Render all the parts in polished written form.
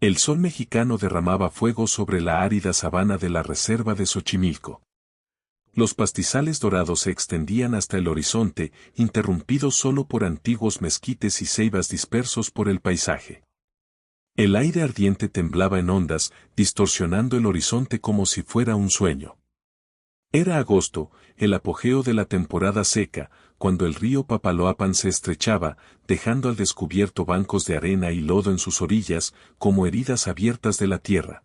El sol mexicano derramaba fuego sobre la árida sabana de la reserva de Xochimilco. Los pastizales dorados se extendían hasta el horizonte, interrumpidos solo por antiguos mezquites y ceibas dispersos por el paisaje. El aire ardiente temblaba en ondas, distorsionando el horizonte como si fuera un sueño. Era agosto, el apogeo de la temporada seca, cuando el río Papaloapan se estrechaba, dejando al descubierto bancos de arena y lodo en sus orillas, como heridas abiertas de la tierra.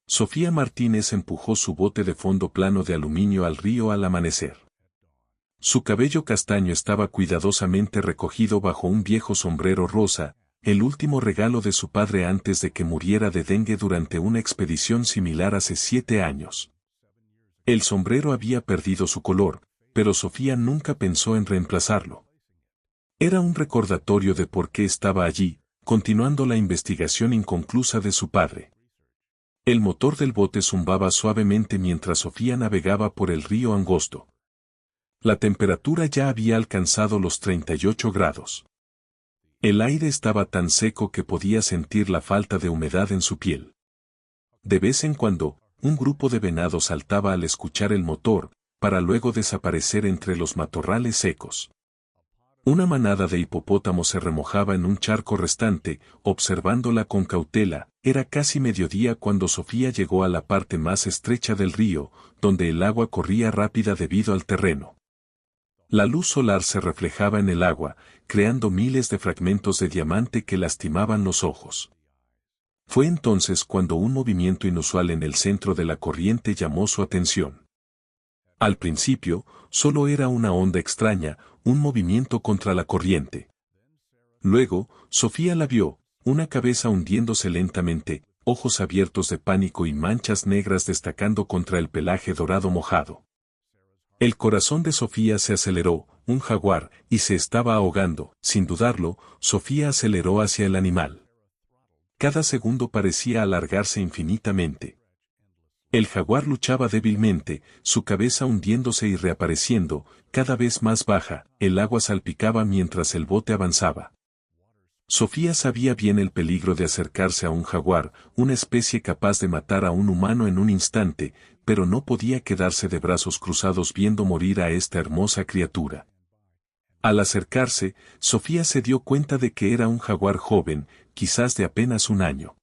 Sofía Martínez empujó su bote de fondo plano de aluminio al río al amanecer. Su cabello castaño estaba cuidadosamente recogido bajo un viejo sombrero rosa, el último regalo de su padre antes de que muriera de dengue durante una expedición similar hace 7 años. El sombrero había perdido su color, pero Sofía nunca pensó en reemplazarlo. Era un recordatorio de por qué estaba allí, continuando la investigación inconclusa de su padre. El motor del bote zumbaba suavemente mientras Sofía navegaba por el río angosto. La temperatura ya había alcanzado los 38 grados. El aire estaba tan seco que podía sentir la falta de humedad en su piel. De vez en cuando, un grupo de venados saltaba al escuchar el motor, para luego desaparecer entre los matorrales secos. Una manada de hipopótamos se remojaba en un charco restante, observándola con cautela. Era casi mediodía cuando Sofía llegó a la parte más estrecha del río, donde el agua corría rápida debido al terreno. La luz solar se reflejaba en el agua, creando miles de fragmentos de diamante que lastimaban los ojos. Fue entonces cuando un movimiento inusual en el centro de la corriente llamó su atención. Al principio, solo era una onda extraña, un movimiento contra la corriente. Luego, Sofía la vio, una cabeza hundiéndose lentamente, ojos abiertos de pánico y manchas negras destacando contra el pelaje dorado mojado. El corazón de Sofía se aceleró, un jaguar, y se estaba ahogando. Sin dudarlo, Sofía aceleró hacia el animal. Cada segundo parecía alargarse infinitamente. El jaguar luchaba débilmente, su cabeza hundiéndose y reapareciendo, cada vez más baja. El agua salpicaba mientras el bote avanzaba. Sofía sabía bien el peligro de acercarse a un jaguar, una especie capaz de matar a un humano en un instante, pero no podía quedarse de brazos cruzados viendo morir a esta hermosa criatura. Al acercarse, Sofía se dio cuenta de que era un jaguar joven, quizás de apenas 1 año.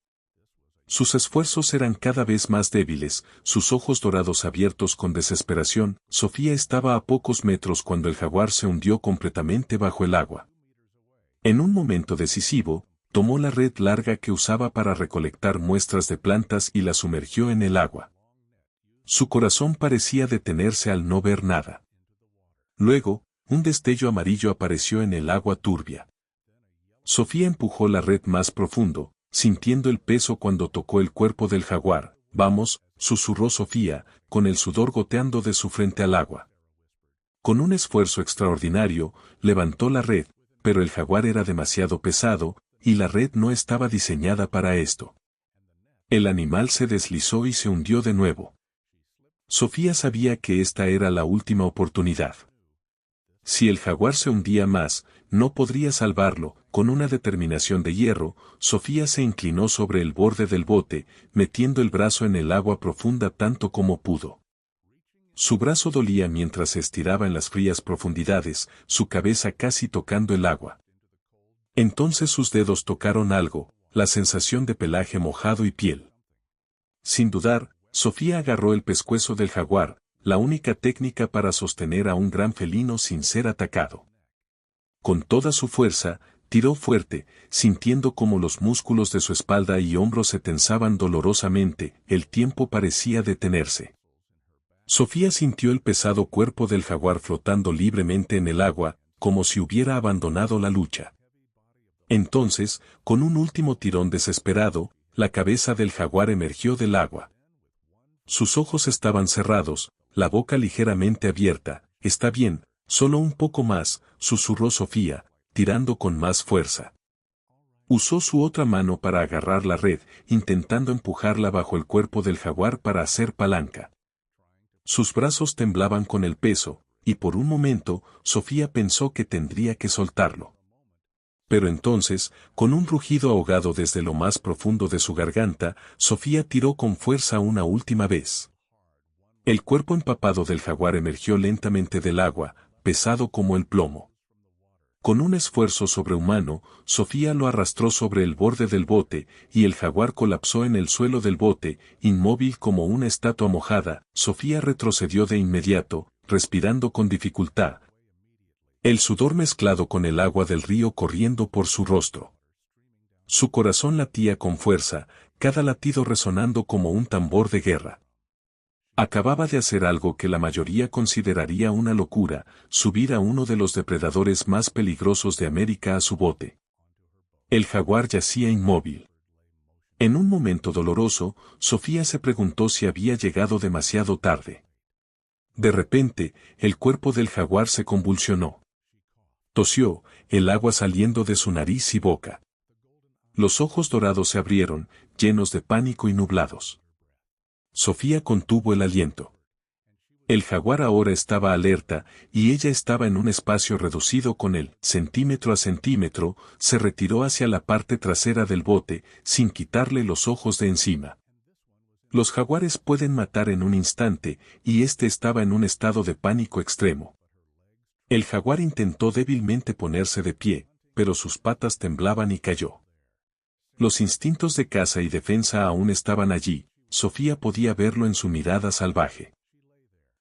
Sus esfuerzos eran cada vez más débiles, sus ojos dorados abiertos con desesperación. Sofía estaba a pocos metros cuando el jaguar se hundió completamente bajo el agua. En un momento decisivo, tomó la red larga que usaba para recolectar muestras de plantas y la sumergió en el agua. Su corazón parecía detenerse al no ver nada. Luego, un destello amarillo apareció en el agua turbia. Sofía empujó la red más profundo, sintiendo el peso cuando tocó el cuerpo del jaguar. «Vamos», susurró Sofía, con el sudor goteando de su frente al agua. Con un esfuerzo extraordinario, levantó la red, pero el jaguar era demasiado pesado, y la red no estaba diseñada para esto. El animal se deslizó y se hundió de nuevo. Sofía sabía que esta era la última oportunidad. Si el jaguar se hundía más, no podría salvarlo. Con una determinación de hierro, Sofía se inclinó sobre el borde del bote, metiendo el brazo en el agua profunda tanto como pudo. Su brazo dolía mientras se estiraba en las frías profundidades, su cabeza casi tocando el agua. Entonces sus dedos tocaron algo, la sensación de pelaje mojado y piel. Sin dudar, Sofía agarró el pescuezo del jaguar, la única técnica para sostener a un gran felino sin ser atacado. Con toda su fuerza, tiró fuerte, sintiendo como los músculos de su espalda y hombros se tensaban dolorosamente. El tiempo parecía detenerse. Sofía sintió el pesado cuerpo del jaguar flotando libremente en el agua, como si hubiera abandonado la lucha. Entonces, con un último tirón desesperado, la cabeza del jaguar emergió del agua. Sus ojos estaban cerrados, la boca ligeramente abierta. «Está bien, solo un poco más», susurró Sofía, tirando con más fuerza. Usó su otra mano para agarrar la red, intentando empujarla bajo el cuerpo del jaguar para hacer palanca. Sus brazos temblaban con el peso, y por un momento, Sofía pensó que tendría que soltarlo. Pero entonces, con un rugido ahogado desde lo más profundo de su garganta, Sofía tiró con fuerza una última vez. El cuerpo empapado del jaguar emergió lentamente del agua, pesado como el plomo. Con un esfuerzo sobrehumano, Sofía lo arrastró sobre el borde del bote, y el jaguar colapsó en el suelo del bote, inmóvil como una estatua mojada. Sofía retrocedió de inmediato, respirando con dificultad, el sudor mezclado con el agua del río corriendo por su rostro. Su corazón latía con fuerza, cada latido resonando como un tambor de guerra. Acababa de hacer algo que la mayoría consideraría una locura, subir a uno de los depredadores más peligrosos de América a su bote. El jaguar yacía inmóvil. En un momento doloroso, Sofía se preguntó si había llegado demasiado tarde. De repente, el cuerpo del jaguar se convulsionó. Tosió, el agua saliendo de su nariz y boca. Los ojos dorados se abrieron, llenos de pánico y nublados. Sofía contuvo el aliento. El jaguar ahora estaba alerta, y ella estaba en un espacio reducido con él, centímetro a centímetro, se retiró hacia la parte trasera del bote, sin quitarle los ojos de encima. Los jaguares pueden matar en un instante, y este estaba en un estado de pánico extremo. El jaguar intentó débilmente ponerse de pie, pero sus patas temblaban y cayó. Los instintos de caza y defensa aún estaban allí, Sofía podía verlo en su mirada salvaje.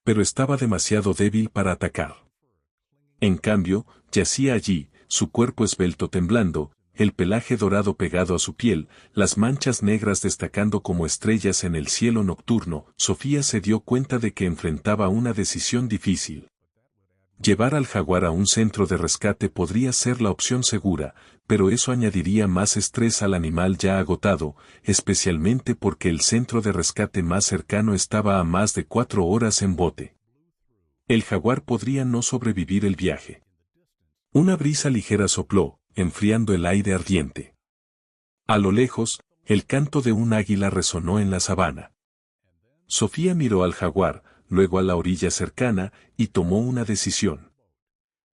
Pero estaba demasiado débil para atacar. En cambio, yacía allí, su cuerpo esbelto temblando, el pelaje dorado pegado a su piel, las manchas negras destacando como estrellas en el cielo nocturno. Sofía se dio cuenta de que enfrentaba una decisión difícil. Llevar al jaguar a un centro de rescate podría ser la opción segura, pero eso añadiría más estrés al animal ya agotado, especialmente porque el centro de rescate más cercano estaba a más de 4 horas en bote. El jaguar podría no sobrevivir el viaje. Una brisa ligera sopló, enfriando el aire ardiente. A lo lejos, el canto de un águila resonó en la sabana. Sofía miró al jaguar, luego a la orilla cercana, y tomó una decisión.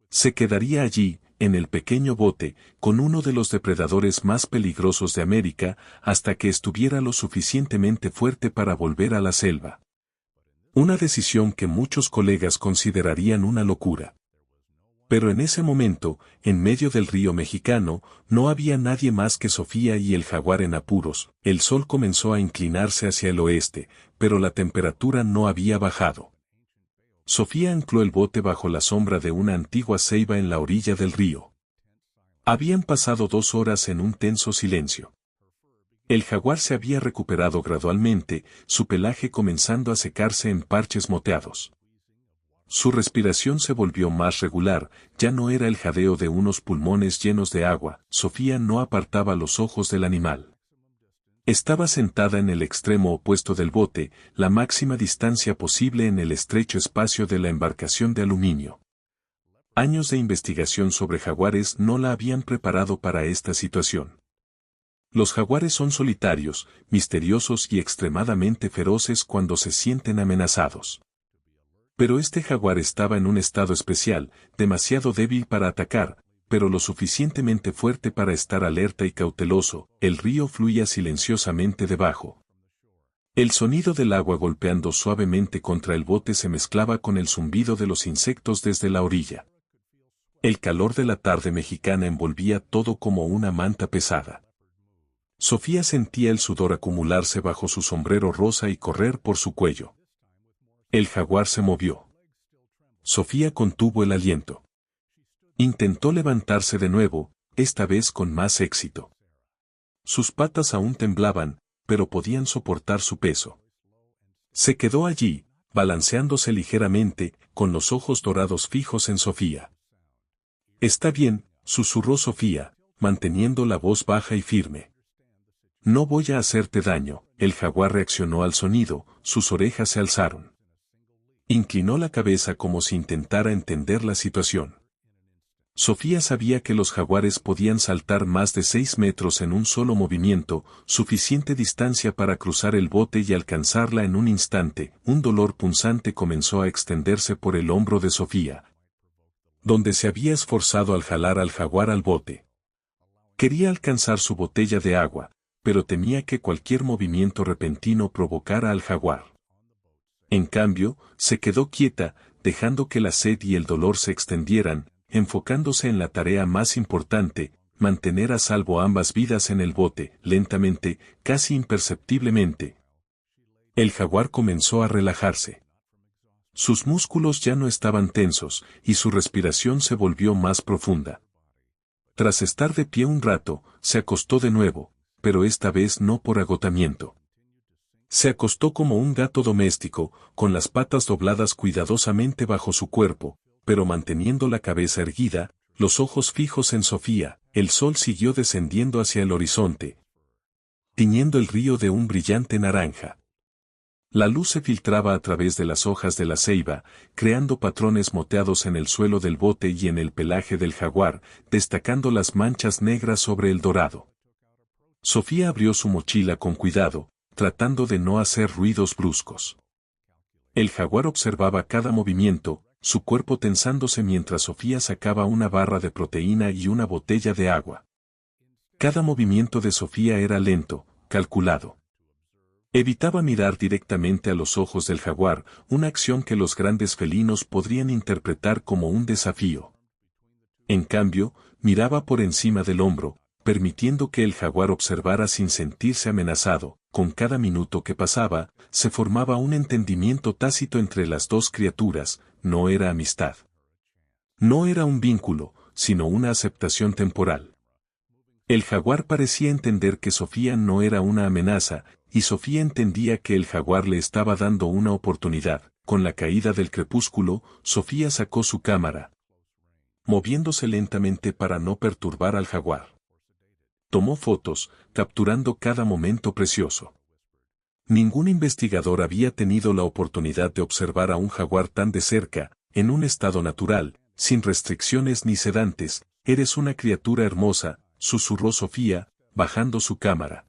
Se quedaría allí, en el pequeño bote, con uno de los depredadores más peligrosos de América, hasta que estuviera lo suficientemente fuerte para volver a la selva. Una decisión que muchos colegas considerarían una locura. Pero en ese momento, en medio del río mexicano, no había nadie más que Sofía y el jaguar en apuros. El sol comenzó a inclinarse hacia el oeste, pero la temperatura no había bajado. Sofía ancló el bote bajo la sombra de una antigua ceiba en la orilla del río. Habían pasado 2 horas en un tenso silencio. El jaguar se había recuperado gradualmente, su pelaje comenzando a secarse en parches moteados. Su respiración se volvió más regular, ya no era el jadeo de unos pulmones llenos de agua. Sofía no apartaba los ojos del animal. Estaba sentada en el extremo opuesto del bote, la máxima distancia posible en el estrecho espacio de la embarcación de aluminio. Años de investigación sobre jaguares no la habían preparado para esta situación. Los jaguares son solitarios, misteriosos y extremadamente feroces cuando se sienten amenazados. Pero este jaguar estaba en un estado especial, demasiado débil para atacar, pero lo suficientemente fuerte para estar alerta y cauteloso. El río fluía silenciosamente debajo. El sonido del agua golpeando suavemente contra el bote se mezclaba con el zumbido de los insectos desde la orilla. El calor de la tarde mexicana envolvía todo como una manta pesada. Sofía sentía el sudor acumularse bajo su sombrero rosa y correr por su cuello. El jaguar se movió. Sofía contuvo el aliento. Intentó levantarse de nuevo, esta vez con más éxito. Sus patas aún temblaban, pero podían soportar su peso. Se quedó allí, balanceándose ligeramente, con los ojos dorados fijos en Sofía. «Está bien», susurró Sofía, manteniendo la voz baja y firme. «No voy a hacerte daño». El jaguar reaccionó al sonido, sus orejas se alzaron. Inclinó la cabeza como si intentara entender la situación. Sofía sabía que los jaguares podían saltar más de 6 metros en un solo movimiento, suficiente distancia para cruzar el bote y alcanzarla en un instante. Un dolor punzante comenzó a extenderse por el hombro de Sofía, donde se había esforzado al jalar al jaguar al bote. Quería alcanzar su botella de agua, pero temía que cualquier movimiento repentino provocara al jaguar. En cambio, se quedó quieta, dejando que la sed y el dolor se extendieran, enfocándose en la tarea más importante, mantener a salvo ambas vidas en el bote. Lentamente, casi imperceptiblemente, el jaguar comenzó a relajarse. Sus músculos ya no estaban tensos, y su respiración se volvió más profunda. Tras estar de pie un rato, se acostó de nuevo, pero esta vez no por agotamiento. Se acostó como un gato doméstico, con las patas dobladas cuidadosamente bajo su cuerpo, pero manteniendo la cabeza erguida, los ojos fijos en Sofía. El sol siguió descendiendo hacia el horizonte, tiñendo el río de un brillante naranja. La luz se filtraba a través de las hojas de la ceiba, creando patrones moteados en el suelo del bote y en el pelaje del jaguar, destacando las manchas negras sobre el dorado. Sofía abrió su mochila con cuidado, tratando de no hacer ruidos bruscos. El jaguar observaba cada movimiento, su cuerpo tensándose mientras Sofía sacaba una barra de proteína y una botella de agua. Cada movimiento de Sofía era lento, calculado. Evitaba mirar directamente a los ojos del jaguar, una acción que los grandes felinos podrían interpretar como un desafío. En cambio, miraba por encima del hombro, permitiendo que el jaguar observara sin sentirse amenazado. Con cada minuto que pasaba, se formaba un entendimiento tácito entre las dos criaturas. No era amistad. No era un vínculo, sino una aceptación temporal. El jaguar parecía entender que Sofía no era una amenaza, y Sofía entendía que el jaguar le estaba dando una oportunidad. Con la caída del crepúsculo, Sofía sacó su cámara, moviéndose lentamente para no perturbar al jaguar. Tomó fotos, capturando cada momento precioso. Ningún investigador había tenido la oportunidad de observar a un jaguar tan de cerca, en un estado natural, sin restricciones ni sedantes. Eres una criatura hermosa, susurró Sofía, bajando su cámara.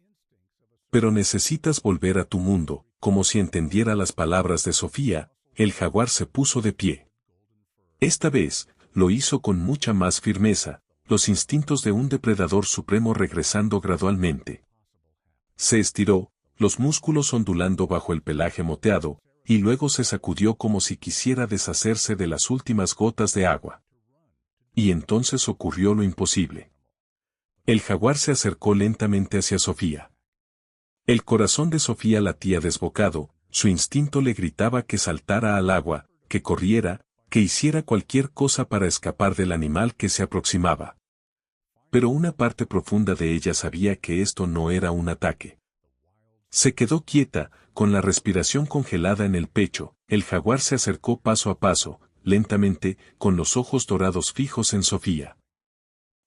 Pero necesitas volver a tu mundo. Como si entendiera las palabras de Sofía, el jaguar se puso de pie. Esta vez, lo hizo con mucha más firmeza, los instintos de un depredador supremo regresando gradualmente. Se estiró, los músculos ondulando bajo el pelaje moteado, y luego se sacudió como si quisiera deshacerse de las últimas gotas de agua. Y entonces ocurrió lo imposible. El jaguar se acercó lentamente hacia Sofía. El corazón de Sofía latía desbocado, su instinto le gritaba que saltara al agua, que corriera, que hiciera cualquier cosa para escapar del animal que se aproximaba. Pero una parte profunda de ella sabía que esto no era un ataque. Se quedó quieta, con la respiración congelada en el pecho. El jaguar se acercó paso a paso, lentamente, con los ojos dorados fijos en Sofía.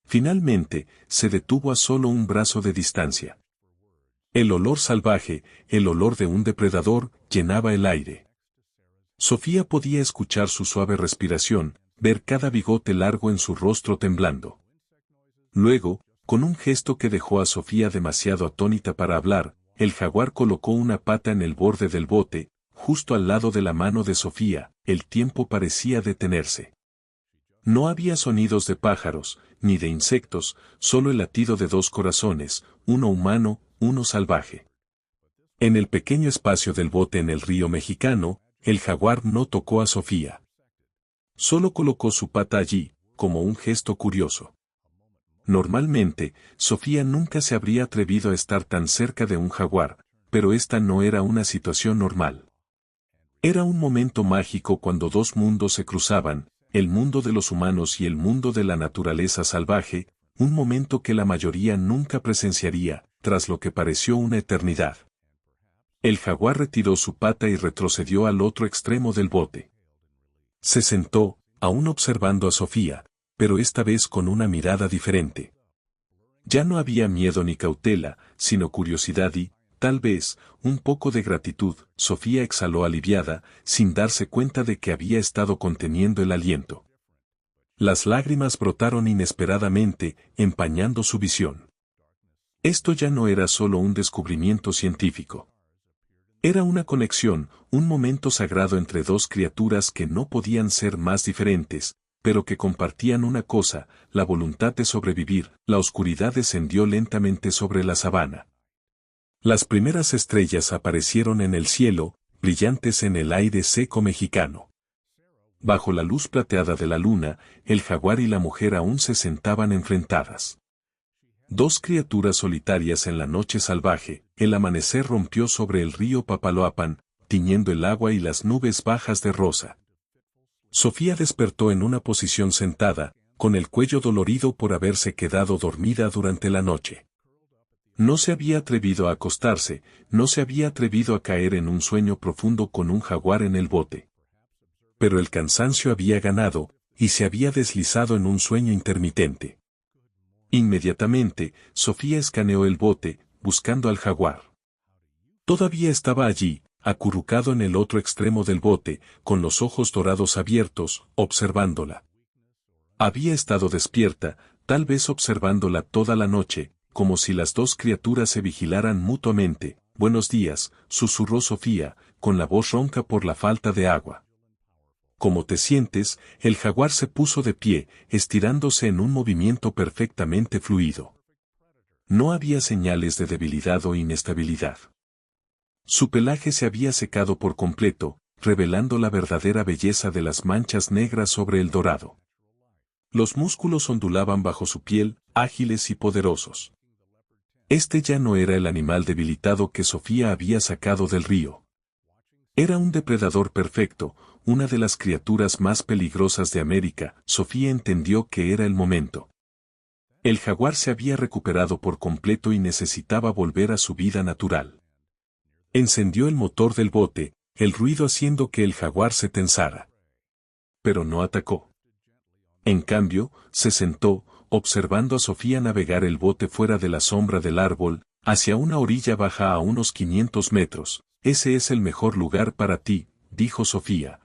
Finalmente, se detuvo a solo un brazo de distancia. El olor salvaje, el olor de un depredador, llenaba el aire. Sofía podía escuchar su suave respiración, ver cada bigote largo en su rostro temblando. Luego, con un gesto que dejó a Sofía demasiado atónita para hablar, el jaguar colocó una pata en el borde del bote, justo al lado de la mano de Sofía. El tiempo parecía detenerse. No había sonidos de pájaros, ni de insectos, solo el latido de dos corazones, uno humano, uno salvaje. En el pequeño espacio del bote en el río Mexicano, el jaguar no tocó a Sofía. Solo colocó su pata allí, como un gesto curioso. Normalmente, Sofía nunca se habría atrevido a estar tan cerca de un jaguar, pero esta no era una situación normal. Era un momento mágico cuando dos mundos se cruzaban, el mundo de los humanos y el mundo de la naturaleza salvaje, un momento que la mayoría nunca presenciaría, tras lo que pareció una eternidad. El jaguar retiró su pata y retrocedió al otro extremo del bote. Se sentó, aún observando a Sofía, pero esta vez con una mirada diferente. Ya no había miedo ni cautela, sino curiosidad y, tal vez, un poco de gratitud. Sofía exhaló aliviada, sin darse cuenta de que había estado conteniendo el aliento. Las lágrimas brotaron inesperadamente, empañando su visión. Esto ya no era solo un descubrimiento científico. Era una conexión, un momento sagrado entre dos criaturas que no podían ser más diferentes. pero que compartían una cosa, la voluntad de sobrevivir. La oscuridad descendió lentamente sobre la sabana. Las primeras estrellas aparecieron en el cielo, brillantes en el aire seco mexicano. Bajo la luz plateada de la luna, el jaguar y la mujer aún se sentaban enfrentadas. Dos criaturas solitarias en la noche salvaje. El amanecer rompió sobre el río Papaloapan, tiñendo el agua y las nubes bajas de rosa. Sofía despertó en una posición sentada, con el cuello dolorido por haberse quedado dormida durante la noche. No se había atrevido a acostarse, no se había atrevido a caer en un sueño profundo con un jaguar en el bote. Pero el cansancio había ganado, y se había deslizado en un sueño intermitente. Inmediatamente, Sofía escaneó el bote, buscando al jaguar. Todavía estaba allí, acurrucado en el otro extremo del bote, con los ojos dorados abiertos, observándola. Había estado despierta, tal vez observándola toda la noche, como si las dos criaturas se vigilaran mutuamente. «Buenos días», susurró Sofía, con la voz ronca por la falta de agua. «¿Cómo te sientes?». El jaguar se puso de pie, estirándose en un movimiento perfectamente fluido. No había señales de debilidad o inestabilidad. Su pelaje se había secado por completo, revelando la verdadera belleza de las manchas negras sobre el dorado. Los músculos ondulaban bajo su piel, ágiles y poderosos. Este ya no era el animal debilitado que Sofía había sacado del río. Era un depredador perfecto, una de las criaturas más peligrosas de América. Sofía entendió que era el momento. El jaguar se había recuperado por completo y necesitaba volver a su vida natural. Encendió el motor del bote, el ruido haciendo que el jaguar se tensara. Pero no atacó. En cambio, se sentó, observando a Sofía navegar el bote fuera de la sombra del árbol, hacia una orilla baja a unos 500 metros. «Ese es el mejor lugar para ti», dijo Sofía,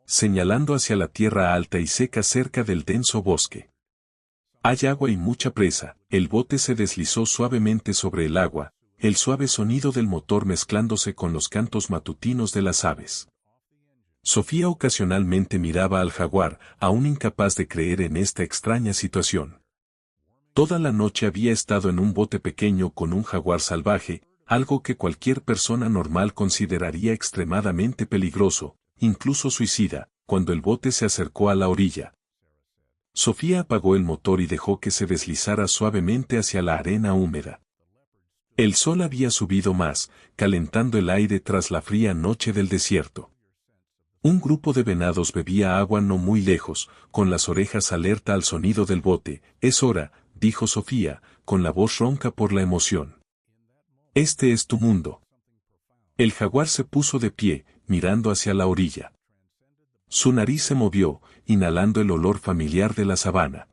señalando hacia la tierra alta y seca cerca del denso bosque. «Hay agua y mucha presa». El bote se deslizó suavemente sobre el agua, el suave sonido del motor mezclándose con los cantos matutinos de las aves. Sofía ocasionalmente miraba al jaguar, aún incapaz de creer en esta extraña situación. Toda la noche había estado en un bote pequeño con un jaguar salvaje, algo que cualquier persona normal consideraría extremadamente peligroso, incluso suicida. Cuando el bote se acercó a la orilla, Sofía apagó el motor y dejó que se deslizara suavemente hacia la arena húmeda. El sol había subido más, calentando el aire tras la fría noche del desierto. Un grupo de venados bebía agua no muy lejos, con las orejas alerta al sonido del bote. «Es hora», dijo Sofía, con la voz ronca por la emoción. «Este es tu mundo». El jaguar se puso de pie, mirando hacia la orilla. Su nariz se movió, inhalando el olor familiar de la sabana.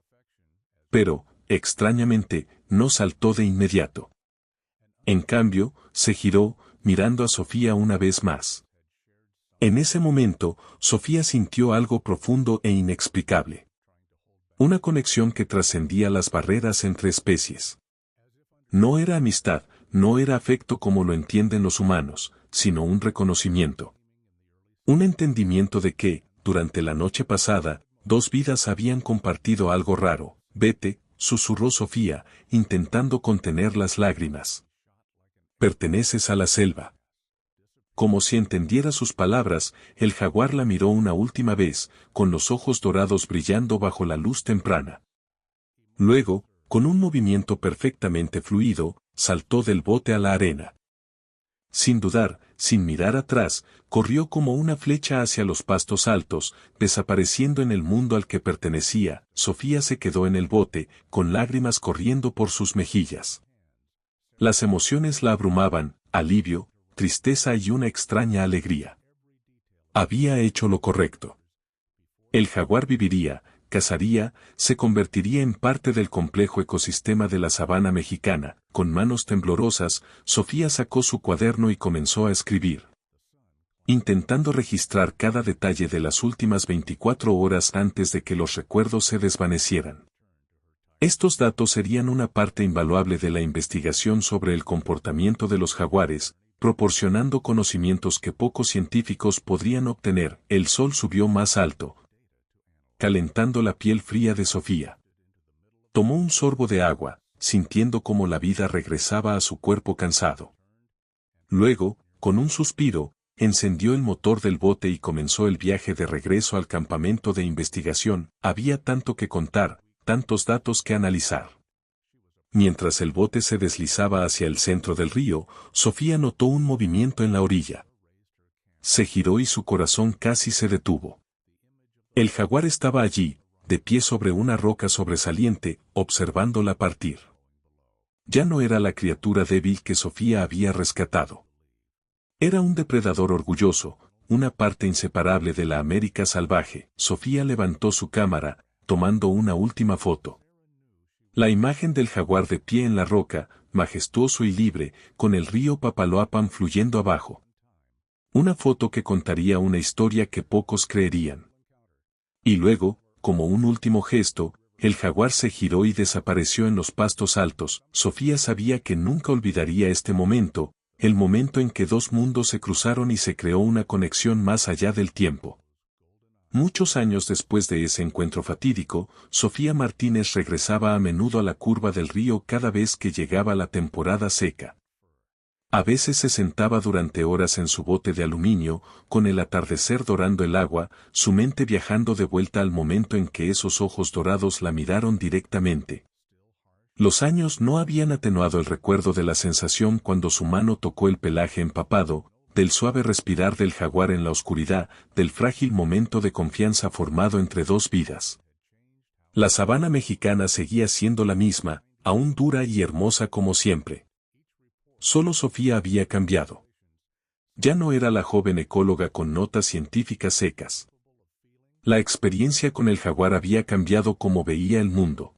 Pero, extrañamente, no saltó de inmediato. En cambio, se giró, mirando a Sofía una vez más. En ese momento, Sofía sintió algo profundo e inexplicable. Una conexión que trascendía las barreras entre especies. No era amistad, no era afecto como lo entienden los humanos, sino un reconocimiento. Un entendimiento de que, durante la noche pasada, dos vidas habían compartido algo raro. «Vete», susurró Sofía, intentando contener las lágrimas. «Perteneces a la selva». Como si entendiera sus palabras, el jaguar la miró una última vez, con los ojos dorados brillando bajo la luz temprana. Luego, con un movimiento perfectamente fluido, saltó del bote a la arena. Sin dudar, sin mirar atrás, corrió como una flecha hacia los pastos altos, desapareciendo en el mundo al que pertenecía. Sofía se quedó en el bote, con lágrimas corriendo por sus mejillas. Las emociones la abrumaban, alivio, tristeza y una extraña alegría. Había hecho lo correcto. El jaguar viviría, cazaría, se convertiría en parte del complejo ecosistema de la sabana mexicana. Con manos temblorosas, Sofía sacó su cuaderno y comenzó a escribir, intentando registrar cada detalle de las últimas 24 horas antes de que los recuerdos se desvanecieran. Estos datos serían una parte invaluable de la investigación sobre el comportamiento de los jaguares, proporcionando conocimientos que pocos científicos podrían obtener. El sol subió más alto. calentando la piel fría de Sofía. Tomó un sorbo de agua, sintiendo cómo la vida regresaba a su cuerpo cansado. Luego, con un suspiro, encendió el motor del bote y comenzó el viaje de regreso al campamento de investigación. Había tanto que contar, tantos datos que analizar. Mientras el bote se deslizaba hacia el centro del río, Sofía notó un movimiento en la orilla. Se giró y su corazón casi se detuvo. El jaguar estaba allí, de pie sobre una roca sobresaliente, observándola partir. Ya no era la criatura débil que Sofía había rescatado. Era un depredador orgulloso, una parte inseparable de la América salvaje. Sofía levantó su cámara, tomando una última foto. La imagen del jaguar de pie en la roca, majestuoso y libre, con el río Papaloapan fluyendo abajo. Una foto que contaría una historia que pocos creerían. Y luego, como un último gesto, el jaguar se giró y desapareció en los pastos altos. Sofía sabía que nunca olvidaría este momento, el momento en que dos mundos se cruzaron y se creó una conexión más allá del tiempo. Muchos años después de ese encuentro fatídico, Sofía Martínez regresaba a menudo a la curva del río cada vez que llegaba la temporada seca. A veces se sentaba durante horas en su bote de aluminio, con el atardecer dorando el agua, su mente viajando de vuelta al momento en que esos ojos dorados la miraron directamente. Los años no habían atenuado el recuerdo de la sensación cuando su mano tocó el pelaje empapado, del suave respirar del jaguar en la oscuridad, del frágil momento de confianza formado entre dos vidas. La sabana mexicana seguía siendo la misma, aún dura y hermosa como siempre. Solo Sofía había cambiado. Ya no era la joven ecóloga con notas científicas secas. La experiencia con el jaguar había cambiado cómo veía el mundo.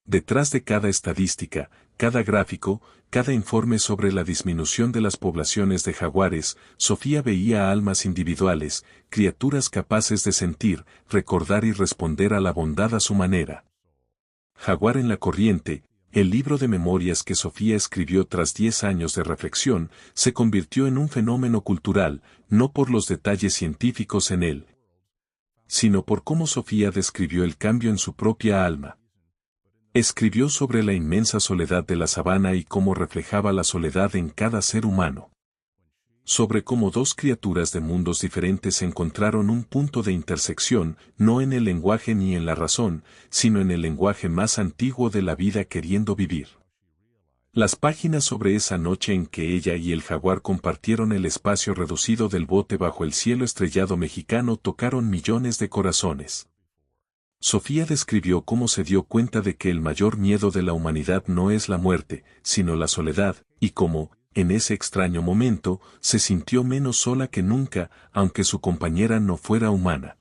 Detrás de cada estadística, cada gráfico, cada informe sobre la disminución de las poblaciones de jaguares, Sofía veía almas individuales, criaturas capaces de sentir, recordar y responder a la bondad a su manera. Jaguar en la corriente, el libro de memorias que Sofía escribió tras 10 años de reflexión, se convirtió en un fenómeno cultural, no por los detalles científicos en él, sino por cómo Sofía describió el cambio en su propia alma. Escribió sobre la inmensa soledad de la sabana y cómo reflejaba la soledad en cada ser humano. Sobre cómo dos criaturas de mundos diferentes encontraron un punto de intersección, no en el lenguaje ni en la razón, sino en el lenguaje más antiguo de la vida queriendo vivir. Las páginas sobre esa noche en que ella y el jaguar compartieron el espacio reducido del bote bajo el cielo estrellado mexicano tocaron millones de corazones. Sofía describió cómo se dio cuenta de que el mayor miedo de la humanidad no es la muerte, sino la soledad, y cómo, en ese extraño momento, se sintió menos sola que nunca, aunque su compañera no fuera humana.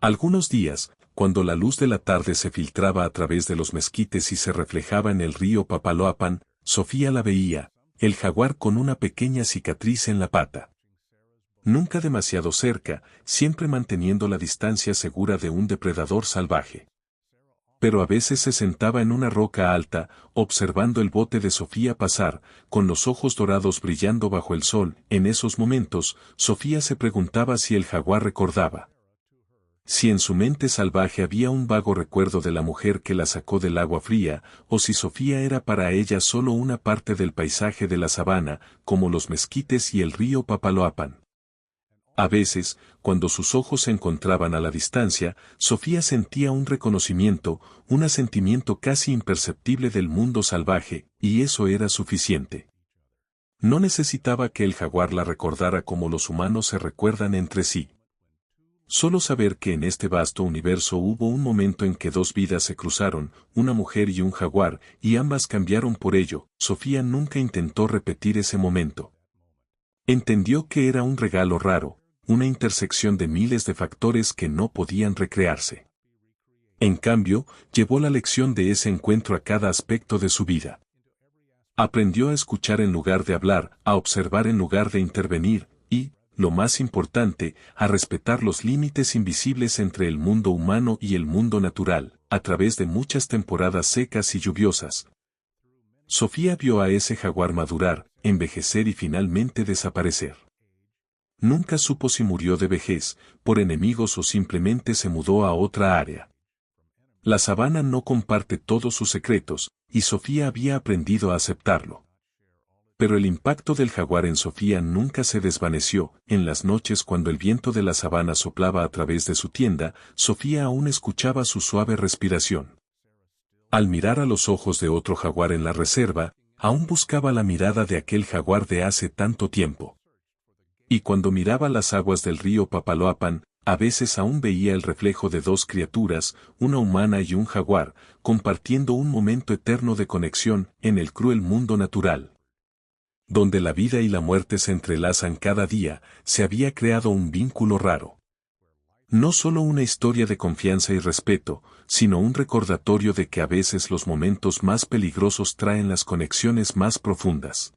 Algunos días, cuando la luz de la tarde se filtraba a través de los mezquites y se reflejaba en el río Papaloapan, Sofía la veía, el jaguar con una pequeña cicatriz en la pata. Nunca demasiado cerca, siempre manteniendo la distancia segura de un depredador salvaje. Pero a veces se sentaba en una roca alta, observando el bote de Sofía pasar, con los ojos dorados brillando bajo el sol. En esos momentos, Sofía se preguntaba si el jaguar recordaba. Si en su mente salvaje había un vago recuerdo de la mujer que la sacó del agua fría, o si Sofía era para ella solo una parte del paisaje de la sabana, como los mezquites y el río Papaloapan. A veces, cuando sus ojos se encontraban a la distancia, Sofía sentía un reconocimiento, un asentimiento casi imperceptible del mundo salvaje, y eso era suficiente. No necesitaba que el jaguar la recordara como los humanos se recuerdan entre sí. Solo saber que en este vasto universo hubo un momento en que dos vidas se cruzaron, una mujer y un jaguar, y ambas cambiaron por ello. Sofía nunca intentó repetir ese momento. Entendió que era un regalo raro, una intersección de miles de factores que no podían recrearse. En cambio, llevó la lección de ese encuentro a cada aspecto de su vida. Aprendió a escuchar en lugar de hablar, a observar en lugar de intervenir, y, lo más importante, a respetar los límites invisibles entre el mundo humano y el mundo natural, a través de muchas temporadas secas y lluviosas. Sofía vio a ese jaguar madurar, envejecer y finalmente desaparecer. Nunca supo si murió de vejez, por enemigos o simplemente se mudó a otra área. La sabana no comparte todos sus secretos, y Sofía había aprendido a aceptarlo. Pero el impacto del jaguar en Sofía nunca se desvaneció. En las noches cuando el viento de la sabana soplaba a través de su tienda, Sofía aún escuchaba su suave respiración. Al mirar a los ojos de otro jaguar en la reserva, aún buscaba la mirada de aquel jaguar de hace tanto tiempo. Y cuando miraba las aguas del río Papaloapan, a veces aún veía el reflejo de dos criaturas, una humana y un jaguar, compartiendo un momento eterno de conexión en el cruel mundo natural. Donde la vida y la muerte se entrelazan cada día, se había creado un vínculo raro. No solo una historia de confianza y respeto, sino un recordatorio de que a veces los momentos más peligrosos traen las conexiones más profundas.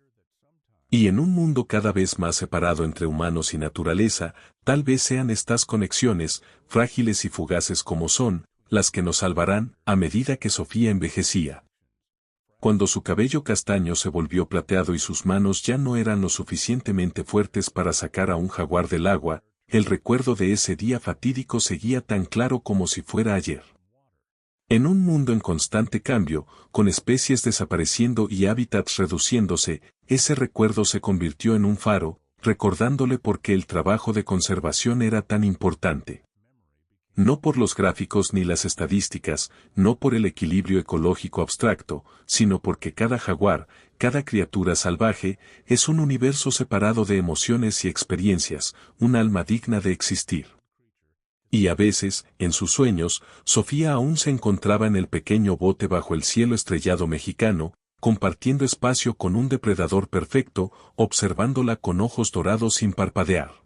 Y en un mundo cada vez más separado entre humanos y naturaleza, tal vez sean estas conexiones, frágiles y fugaces como son, las que nos salvarán, a medida que Sofía envejecía. Cuando su cabello castaño se volvió plateado y sus manos ya no eran lo suficientemente fuertes para sacar a un jaguar del agua, el recuerdo de ese día fatídico seguía tan claro como si fuera ayer. En un mundo en constante cambio, con especies desapareciendo y hábitats reduciéndose, ese recuerdo se convirtió en un faro, recordándole por qué el trabajo de conservación era tan importante. No por los gráficos ni las estadísticas, no por el equilibrio ecológico abstracto, sino porque cada jaguar, cada criatura salvaje, es un universo separado de emociones y experiencias, un alma digna de existir. Y a veces, en sus sueños, Sofía aún se encontraba en el pequeño bote bajo el cielo estrellado mexicano, compartiendo espacio con un depredador perfecto, observándola con ojos dorados sin parpadear.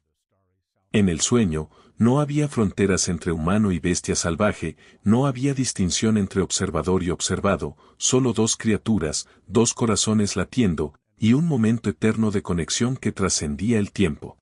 En el sueño, no había fronteras entre humano y bestia salvaje, no había distinción entre observador y observado, solo dos criaturas, dos corazones latiendo, y un momento eterno de conexión que trascendía el tiempo.